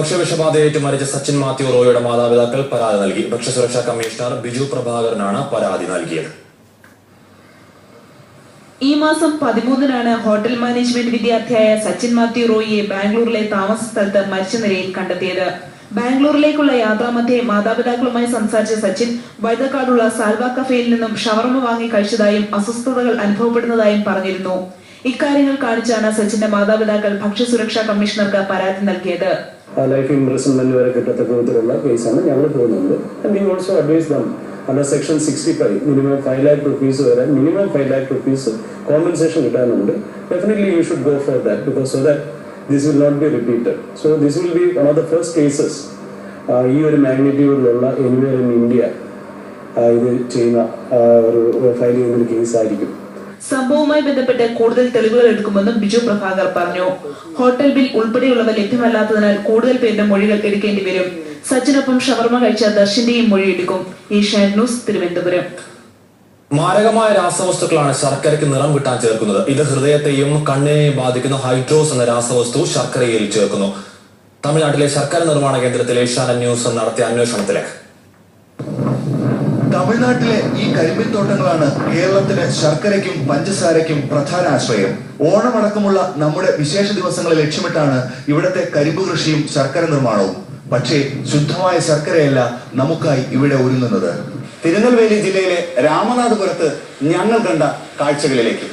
ഭക്ഷ്യവിഷബാധയേറ്റ് മരിച്ച സച്ചിൻ മാത്യു റോയിയുടെ മാതാപിതാക്കൾ പരാതി നൽകി. ഭക്ഷ്യസുരക്ഷാ കമ്മീഷണർ ബിജു പ്രഭാകരനാണ് പരാതി നൽകിയത്. ഈ മാസം 13-നാണ് ഹോട്ടൽ മാനേജ്മെന്റ് വിദ്യാർത്ഥിയായ സച്ചിൻ മാത്യു റോയിയെ ബാംഗ്ലൂരിലെ താമസ സ്ഥലത്ത് മരിച്ച നിലയിൽ കണ്ടെത്തിയത്. ബാംഗ്ലൂരിലേക്കുള്ള യാത്രാമധ്യേ മാതാപിതാക്കളുമായി സംസാരിച്ച സച്ചിൻ വൈതക്കാടുള്ള സാൽവ കഫേയിൽ നിന്നും ഷവർമ വാങ്ങി കഴിച്ചതായും അസ്വസ്ഥതകൾ അനുഭവപ്പെടുന്നതായും പറഞ്ഞിരുന്നു. ഇക്കാര്യങ്ങൾ കാണിച്ചാണ് സച്ചിന്റെ മാതാപിതാക്കൾ ഭക്ഷ്യസുരക്ഷാ കമ്മീഷണർക്ക് പരാതി നൽകിയത്. ലൈഫ് ഇംപ്രിസൺമെന്റ് വരെ കിട്ടത്തക്ക വിധത്തിലുള്ള കേസാണ് ഞങ്ങൾ പോകുന്നത്. And you also advise them under section 65 minimum 5 lakh rupees വരെ മിനിമം 5 lakh rupees കോമ്പൻസേഷൻ കിട്ടാനുണ്ട്. Definitely you should go for that because so that this will not be repeated. So this will be one of the first cases ഈ ഒരു മാഗ്നിറ്റ്യൂഡിലുള്ള anywhere in India ഇത് ചെയ്യുന്ന ഒരു file ചെയ്യുന്ന ഒരു കേസായിരിക്കും. സംഭവവുമായി ബന്ധപ്പെട്ട് കൂടുതൽ തെളിവുകൾ എടുക്കുമെന്നും ബിജു പ്രഭാകർ പറഞ്ഞു. ഹോട്ടൽ ബിൽ ഉൾപ്പെടെയുള്ളവ ലഭ്യമല്ലാത്തതിനാൽ കൂടുതൽ പേരുടെ മൊഴികൾ എടുക്കേണ്ടി വരും. സച്ചിനൊപ്പം ഷവർമ കഴിച്ച ദർശന്റെയും മൊഴിയെടുക്കും. ഏഷ്യാനെറ്റ് ന്യൂസ്, തിരുവനന്തപുരം. മാരകമായ രാസവസ്തുക്കളാണ് ശർക്കരയ്ക്ക് നിറം കിട്ടാൻ ചേർക്കുന്നത്. ഇത് ഹൃദയത്തെയും കണ്ണിനെയും ബാധിക്കുന്ന ഹൈഡ്രോസ് എന്ന രാസവസ്തു ശർക്കരയിൽ ചേർക്കുന്നു. തമിഴ്നാട്ടിലെ ശർക്കര നിർമ്മാണ കേന്ദ്രത്തിൽ ഏഷ്യാനെറ്റ് ന്യൂസ് നടത്തിയ അന്വേഷണത്തിലേക്ക്. തമിഴ്നാട്ടിലെ ഈ കരിമ്പിൻ തോട്ടങ്ങളാണ് കേരളത്തിന് ശർക്കരയ്ക്കും പഞ്ചസാരയ്ക്കും പ്രധാന ആശ്രയം. ഓണമടക്കമുള്ള നമ്മുടെ വിശേഷ ദിവസങ്ങളെ ലക്ഷ്യമിട്ടാണ് ഇവിടത്തെ കരിമ്പ് കൃഷിയും ശർക്കര നിർമ്മാണവും. പക്ഷേ ശുദ്ധമായ ശർക്കരയല്ല നമുക്കായി ഇവിടെ ഒരുങ്ങുന്നത്. തിരുനെൽവേലി ജില്ലയിലെ രാമനാഥപുരത്ത് ഞങ്ങൾ കണ്ട കാഴ്ചകളിലേക്ക്.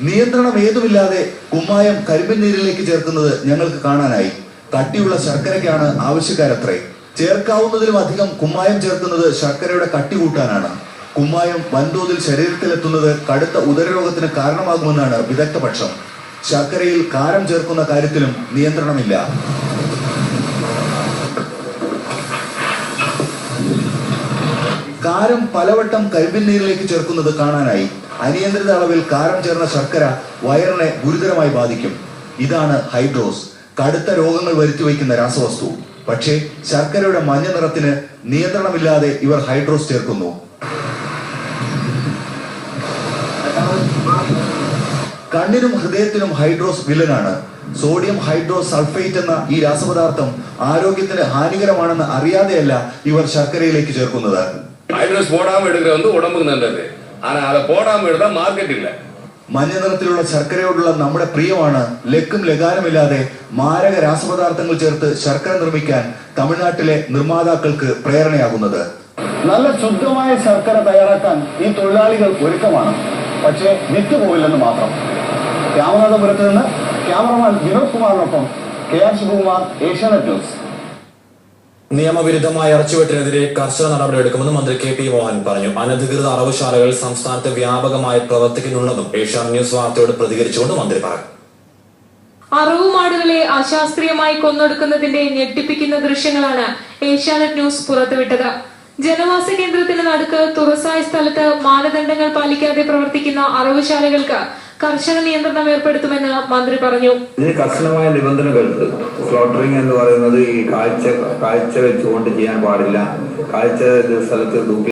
നിയന്ത്രണം ഏതുമില്ലാതെ കുമ്മായം കരിമ്പിൻ നീരിലേക്ക് ചേർക്കുന്നത് ഞങ്ങൾക്ക് കാണാനായി. കട്ടിയുള്ള ശർക്കരയ്ക്കാണ് ആവശ്യക്കാരത്രേ. ചേർക്കാവുന്നതിലും അധികം കുമ്മായം ചേർക്കുന്നത് ശർക്കരയുടെ കട്ടി കൂട്ടാനാണ്. കുമ്മായം വൻതോതിൽ ശരീരത്തിലെത്തുന്നത് കടുത്ത ഉദരരോഗത്തിന് കാരണമാകുമെന്നാണ് വിദഗ്ധപക്ഷം. ശർക്കരയിൽ കാരം ചേർക്കുന്ന കാര്യത്തിലും നിയന്ത്രണമില്ല. കാരം പലവട്ടം കരിമ്പിൻ നീരിലേക്ക് ചേർക്കുന്നത് കാണാനായി. അനിയന്ത്രിത അളവിൽ കാരം ചേർന്ന ശർക്കര വയറിനെ ഗുരുതരമായി ബാധിക്കും. ഇതാണ് ഹൈഡ്രോസ്, കടുത്ത രോഗങ്ങൾ വരുത്തിവയ്ക്കുന്ന രാസവസ്തു. പക്ഷേ ശർക്കരയുടെ മഞ്ഞ നിറത്തിന് നിയന്ത്രണമില്ലാതെ ഇവർ ഹൈഡ്രോസ് ചേർക്കുന്നു. കണ്ണിനും ഹൃദയത്തിനും ഹൈഡ്രോസ് വില്ലനാണ്. സോഡിയം ഹൈഡ്രോസ് സൾഫേറ്റ് എന്ന ഈ രാസപദാർത്ഥം ആരോഗ്യത്തിന് ഹാനികരമാണെന്ന് അറിയാതെയല്ല ഇവർ ശർക്കരയിലേക്ക് ചേർക്കുന്നത്. ஹைட்ரோஸ் போடாம எடுக்கிறது வந்து உடம்புக்கு நல்லது. ஆனா அதை போடாம எடுத்தா மார்க்கெட் இல்ல. മഞ്ഞ നിറത്തിലുള്ള ശർക്കരയോടുള്ള നമ്മുടെ പ്രിയമാണ് ലക്കും ലഗാനുമില്ലാതെ മാരക രാസപദാർത്ഥങ്ങൾ ചേർത്ത് ശർക്കര നിർമ്മിക്കാൻ തമിഴ്നാട്ടിലെ നിർമ്മാതാക്കൾക്ക് പ്രേരണയാകുന്നത്. നല്ല ശുദ്ധമായ ശർക്കര തയ്യാറാക്കാൻ ഈ തൊഴിലാളികൾ ഒരുക്കമാണ്. പക്ഷേ വിറ്റുപോകില്ലെന്ന് മാത്രം. രാമനാഥപുരത്ത് നിന്ന് ക്യാമറമാൻ വിനോദ് കുമാറിനൊപ്പം KR ശിവകുമാർ, ഏഷ്യാനെറ്റ് ന്യൂസ്. നിയമവിരുദ്ധമായ ഇറച്ചിവെട്ടിനെതിരെ കർശന നടപടിയെടുക്കുമെന്ന് മന്ത്രി KT മോഹൻ പറഞ്ഞു. അനധികൃത അറവുശാലകൾ സംസ്ഥാനത്ത് വ്യാപകമായി പ്രവർത്തിക്കുന്നുണ്ടെന്നും ഏഷ്യാനെറ്റ് ന്യൂസ് വാർത്തയോട് പ്രതികരിച്ചുകൊണ്ട് മന്ത്രി പറഞ്ഞു. അറവുമാടുകളെ അശാസ്ത്രീയമായി കൊന്നൊടുക്കുന്നതിന്റെ ഞെട്ടിപ്പിക്കുന്ന ദൃശ്യങ്ങളാണ് ഏഷ്യാനെറ്റ് ന്യൂസ് പുറത്തുവിട്ടത്. ജനവാസ കേന്ദ്രത്തിന് നടുക്ക് തുറസായ സ്ഥലത്ത് മാനദണ്ഡങ്ങൾ പാലിക്കാതെ പ്രവർത്തിക്കുന്ന അറവുശാലകൾക്ക് കർശന നിയന്ത്രണം ഏർപ്പെടുത്തുമെന്ന് മന്ത്രി പറഞ്ഞു. ഇതിന് കർശനമായ നിബന്ധനകൾ. സ്ലോട്ടറിംഗ് എന്ന് പറയുന്നത് ഈ കാഴ്ച വെച്ചുകൊണ്ട് ചെയ്യാൻ പാടില്ല. കാഴ്ച സ്ഥലത്ത്